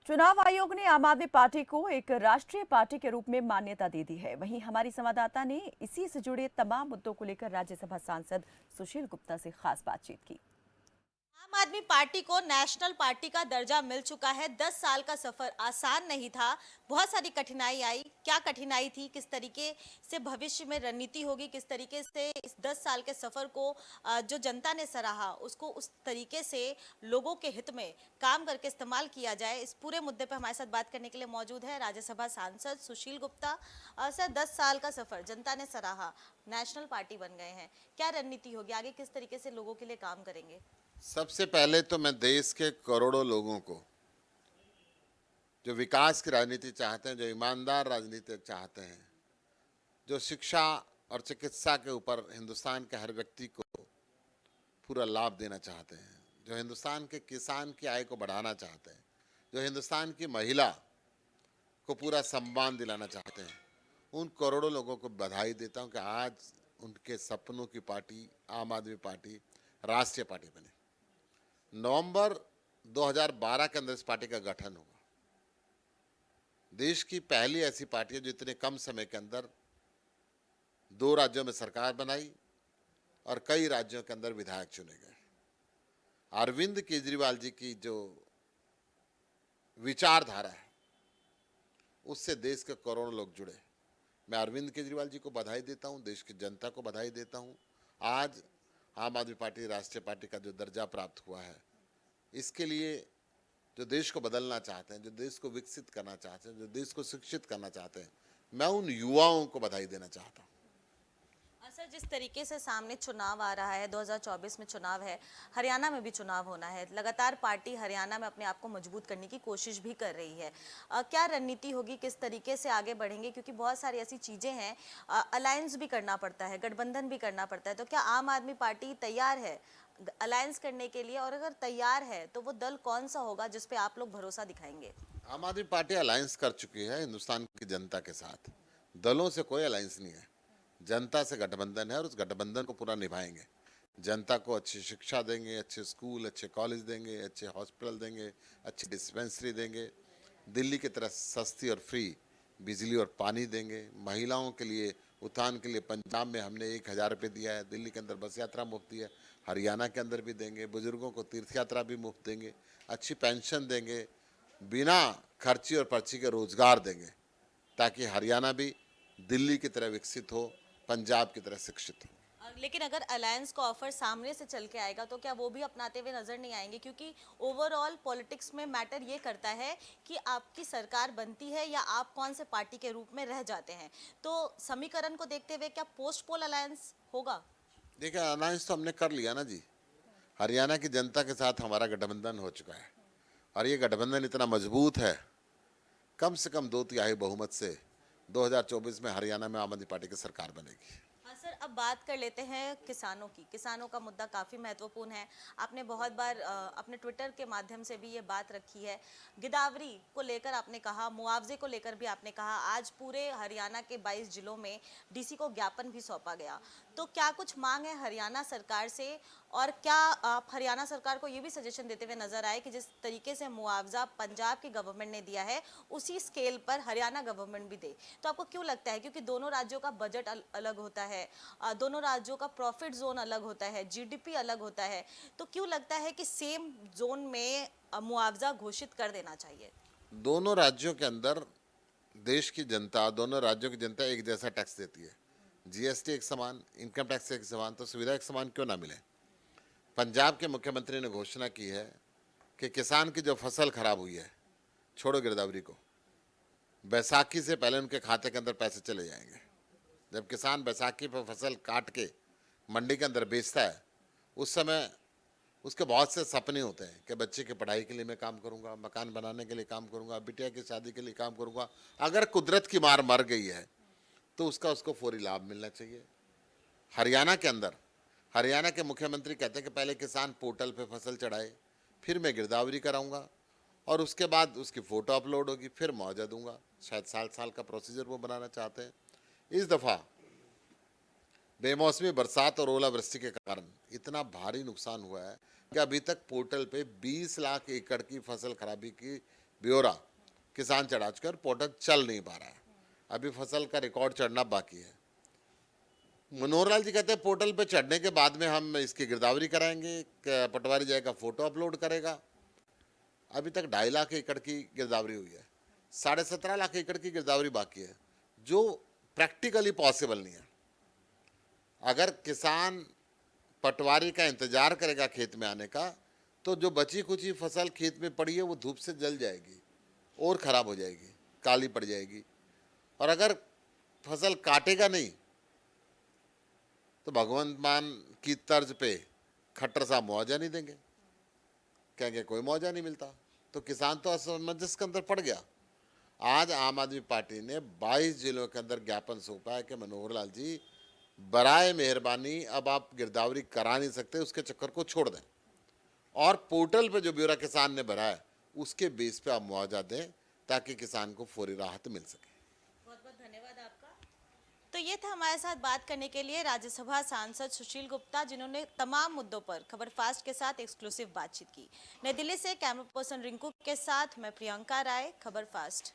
चुनाव आयोग ने आम आदमी पार्टी को एक राष्ट्रीय पार्टी के रूप में मान्यता दे दी है। वहीं हमारी संवाददाता ने इसी से जुड़े तमाम मुद्दों को लेकर राज्यसभा सांसद सुशील गुप्ता से खास बातचीत की। आम आदमी पार्टी को नेशनल पार्टी का दर्जा मिल चुका है। 10 साल का सफर आसान नहीं था। बहुत सारी कठिनाई आई। क्या कठिनाई थी, किस तरीके से भविष्य में रणनीति होगी, किस तरीके से इस 10 साल के सफर को जो जनता ने सराहा उसको उस तरीके से लोगों के हित में काम करके इस्तेमाल किया जाए, इस पूरे मुद्दे पर हमारे साथ बात करने के लिए मौजूद है राज्यसभा सांसद सुशील गुप्ता। सर, 10 साल का सफर जनता ने सराहा, नेशनल पार्टी बन गए हैं, क्या रणनीति होगी आगे, किस तरीके से लोगों के लिए काम करेंगे? सबसे पहले तो मैं देश के करोड़ों लोगों को जो विकास की राजनीति चाहते हैं, जो ईमानदार राजनीति चाहते हैं, जो शिक्षा और चिकित्सा के ऊपर हिंदुस्तान के हर व्यक्ति को पूरा लाभ देना चाहते हैं, जो हिंदुस्तान के किसान की आय को बढ़ाना चाहते हैं, जो हिंदुस्तान की महिला को पूरा सम्मान दिलाना चाहते हैं, उन करोड़ों लोगों को बधाई देता हूं कि आज उनके सपनों की पार्टी आम आदमी पार्टी राष्ट्रीय पार्टी बनी। नवंबर 2012 के अंदर इस पार्टी का गठन हुआ। देश की पहली ऐसी पार्टी है जो इतने कम समय के अंदर 2 राज्यों में सरकार बनाई और कई राज्यों के अंदर विधायक चुने गए। अरविंद केजरीवाल जी की जो विचारधारा है उससे देश के करोड़ों लोग जुड़े। मैं अरविंद केजरीवाल जी को बधाई देता हूं, देश की जनता को बधाई देता हूं। आज आम आदमी पार्टी राष्ट्रीय पार्टी का जो दर्जा प्राप्त हुआ है, इसके लिए जो देश को बदलना चाहते हैं, जो देश को विकसित करना चाहते हैं, जो देश को शिक्षित करना चाहते हैं, मैं उन युवाओं को बधाई देना चाहता हूं। सर, जिस तरीके से सामने चुनाव आ रहा है, 2024 में चुनाव है, हरियाणा में भी चुनाव होना है, लगातार पार्टी हरियाणा में अपने आप को मजबूत करने की कोशिश भी कर रही है। क्या रणनीति होगी, किस तरीके से आगे बढ़ेंगे, क्योंकि बहुत सारी ऐसी चीज़ें हैं, अलायंस भी करना पड़ता है, गठबंधन भी करना पड़ता है, तो क्या आम आदमी पार्टी तैयार है अलायंस करने के लिए, और अगर तैयार है तो वो दल कौन सा होगा जिस पे आप लोग भरोसा दिखाएंगे? आम आदमी पार्टी अलायंस कर चुकी है हिंदुस्तान की जनता के साथ। दलों से कोई अलायंस नहीं है, जनता से गठबंधन है और उस गठबंधन को पूरा निभाएंगे। जनता को अच्छी शिक्षा देंगे, अच्छे स्कूल, अच्छे कॉलेज देंगे, अच्छे हॉस्पिटल देंगे, अच्छी डिस्पेंसरी देंगे, दिल्ली की तरह सस्ती और फ्री बिजली और पानी देंगे। महिलाओं के लिए उत्थान के लिए पंजाब में हमने 1,000 रुपये दिया है, दिल्ली के अंदर बस यात्रा मुफ्त है, हरियाणा के अंदर भी देंगे। बुजुर्गों को तीर्थ यात्रा भी मुफ्त देंगे, अच्छी पेंशन देंगे, बिना खर्ची और पर्ची के रोजगार देंगे, ताकि हरियाणा भी दिल्ली की तरह विकसित हो, पंजाब की तरह शिक्षित हो। लेकिन अगर अलायंस का ऑफर सामने से चल के आएगा तो क्या वो भी अपनाते हुए नजर नहीं आएंगे? क्योंकि ओवरऑल पॉलिटिक्स में मैटर ये करता है कि आपकी सरकार बनती है या आप कौन से पार्टी के रूप में रह जाते हैं। तो समीकरण को देखते हुए क्या पोस्ट पोल अलायंस होगा? देखिए, अलायंस तो हमने कर लिया ना जी। हरियाणा की जनता के साथ हमारा गठबंधन हो चुका है और ये गठबंधन इतना मजबूत है, कम से कम 2/3 बहुमत से 2024 में हरियाणा में आम आदमी पार्टी की सरकार बनेगी। हाँ सर, अब बात कर लेते हैं किसानों की। किसानों का मुद्दा काफ़ी महत्वपूर्ण है। आपने बहुत बार अपने ट्विटर के माध्यम से भी ये बात रखी है। गिदावरी को लेकर आपने कहा, मुआवजे को लेकर भी आपने कहा। आज पूरे हरियाणा के 22 जिलों में डीसी को ज्ञापन भी सौंपा गया। तो क्या कुछ मांग है हरियाणा सरकार से, और क्या आप हरियाणा सरकार को ये भी सजेशन देते हुए नजर आए कि जिस तरीके से मुआवजा पंजाब की गवर्नमेंट ने दिया है उसी स्केल पर हरियाणा गवर्नमेंट भी दे? तो आपको क्यों लगता है, क्योंकि दोनों राज्यों का बजट अलग होता है, दोनों राज्यों का प्रॉफिट जोन अलग होता है, जीडीपी अलग होता है, तो क्यों लगता है कि सेम जोन में मुआवजा घोषित कर देना चाहिए? दोनों राज्यों के अंदर देश की जनता, दोनों राज्यों की जनता एक जैसा टैक्स देती है। जीएसटी एक समान, इनकम टैक्स एक समान, तो सुविधा एक समान क्यों ना मिले। पंजाब के मुख्यमंत्री ने घोषणा की है कि किसान की जो फसल खराब हुई है, छोड़ो गिरदावरी को, बैसाखी से पहले उनके खाते के अंदर पैसे चले जाएंगे। जब किसान बैसाखी पर फसल काट के मंडी के अंदर बेचता है, उस समय उसके बहुत से सपने होते हैं कि बच्चे की पढ़ाई के लिए मैं काम करूंगा, मकान बनाने के लिए काम करूंगा, बिटिया की शादी के लिए काम करूंगा। अगर कुदरत की मार मर गई है तो उसको फौरी लाभ मिलना चाहिए। हरियाणा के अंदर हरियाणा के मुख्यमंत्री कहते हैं कि पहले किसान पोर्टल पे फसल चढ़ाए, फिर मैं गिरदावरी कराऊंगा और उसके बाद उसकी फ़ोटो अपलोड होगी, फिर मुआवजा दूंगा। शायद साल साल का प्रोसीजर वो बनाना चाहते हैं। इस दफ़ा बेमौसमी बरसात और ओलावृष्टि के कारण इतना भारी नुकसान हुआ है कि अभी तक पोर्टल पे 20 लाख एकड़ की फसल खराबी की ब्यौरा किसान चढ़ा चुके और पोर्टल चल नहीं पा रहा है। अभी फसल का रिकॉर्ड चढ़ना बाकी है। मनोहर लाल जी कहते हैं पोर्टल पे चढ़ने के बाद में हम इसकी गिरदावरी कराएंगे, पटवारी जाएगा फोटो अपलोड करेगा। अभी तक 2.5 लाख एकड़ की गिरदावरी हुई है, 17.5 लाख एकड़ की गिरदावरी बाकी है, जो प्रैक्टिकली पॉसिबल नहीं है। अगर किसान पटवारी का इंतजार करेगा खेत में आने का, तो जो बची कुची फसल खेत में पड़ी है वो धूप से जल जाएगी और खराब हो जाएगी, काली पड़ जाएगी। और अगर फसल काटेगा नहीं तो भगवंत मान की तर्ज पे खट्टर साहब मुआवजा नहीं देंगे, कहेंगे कोई मुआवजा नहीं मिलता, तो किसान तो असमंजस के अंदर पड़ गया। आज आम आदमी पार्टी ने 22 जिलों के अंदर ज्ञापन सौंपा है कि मनोहर लाल जी बराए मेहरबानी अब आप गिरदावरी करा नहीं सकते, उसके चक्कर को छोड़ दें और पोर्टल पे जो ब्यौरा किसान ने भरा है उसके बेस पे आप मुआवजा दें ताकि किसान को फौरी राहत मिल सके। बहुत बहुत धन्यवाद आपका। तो ये था हमारे साथ बात करने के लिए राज्यसभा सांसद सुशील गुप्ता, जिन्होंने तमाम मुद्दों पर खबर फास्ट के साथ एक्सक्लूसिव बातचीत की। नई दिल्ली से कैमरा पर्सन रिंकू के साथ मैं प्रियंका राय, खबर फास्ट।